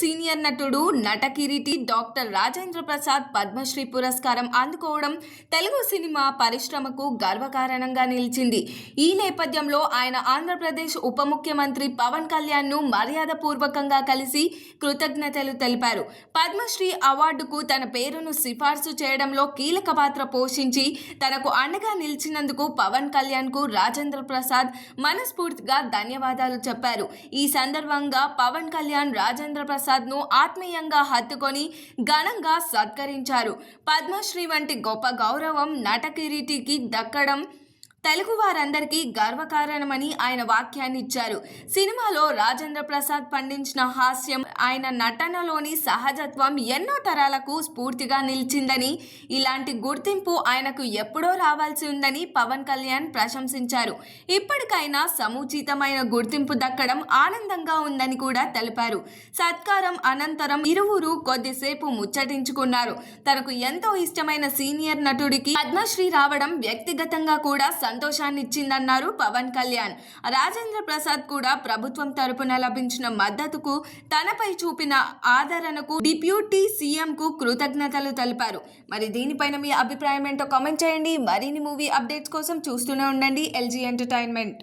Senior నటుడు నటకిరీటి doctor Rajendra Prasad Padmashri పురస్కారం అందుకోవడం తెలుగు సినిమా పరిశ్రమకు గర్వకారణంగా నిలిచింది. ఈ నేపథ్యంలో ఆయన ఆంధ్రప్రదేశ్ ఉప ముఖ్యమంత్రి పవన్ కళ్యాణ్ను మర్యాదపూర్వకంగా కలిసి కృతజ్ఞతలు తెలిపారు. పద్మశ్రీ అవార్డుకు తన పేరును సిఫార్సు చేయడంలో కీలక పాత్ర పోషించి తనకు అండగా నిలిచినందుకు పవన్ కళ్యాణ్కు రాజేంద్ర ప్రసాద్ మనస్ఫూర్తిగా ధన్యవాదాలు చెప్పారు. ఈ సందర్భంగా పవన్ కళ్యాణ్ రాజేంద్ర ప్రసాద్ను ఆత్మీయంగా హత్తుకొని ఘనంగా సత్కరించారు. పద్మశ్రీ వంటి గొప్ప గౌరవం నటకిరీటికి దక్కడం తెలుగు వారందరికీ గర్వకారణమని ఆయన వ్యాఖ్యానించారు. సినిమాలో రాజేంద్ర ప్రసాద్ పండించిన హాస్యం, ఆయన నటనలోని సహజత్వం ఎన్నో తరాలకు స్ఫూర్తిగా నిలిచిందని, ఇలాంటి గుర్తింపు ఆయనకు ఎప్పుడో రావాల్సి ఉందని పవన్ కళ్యాణ్ ప్రశంసించారు. ఇప్పటికైనా సముచితమైన గుర్తింపు దక్కడం ఆనందంగా ఉందని కూడా తెలిపారు. సత్కారం అనంతరం ఇరువురు కొద్దిసేపు ముచ్చటించుకున్నారు. తనకు ఎంతో ఇష్టమైన సీనియర్ నటుడికి పద్మశ్రీ రావడం వ్యక్తిగతంగా కూడా సంతోషాన్నిచ్చిందన్నారు పవన్ కళ్యాణ్. రాజేంద్ర ప్రసాద్ కూడా ప్రభుత్వం తరపున లభించిన మద్దతుకు, తనపై చూపిన ఆదరణకు డిప్యూటీ సీఎంకు కృతజ్ఞతలు తెలిపారు. మరి దీనిపైన మీ అభిప్రాయం ఏంటో కామెంట్ చేయండి. మరిన్ని మూవీ అప్డేట్స్ కోసం చూస్తూనే ఉండండి LG ఎంటర్టైన్మెంట్.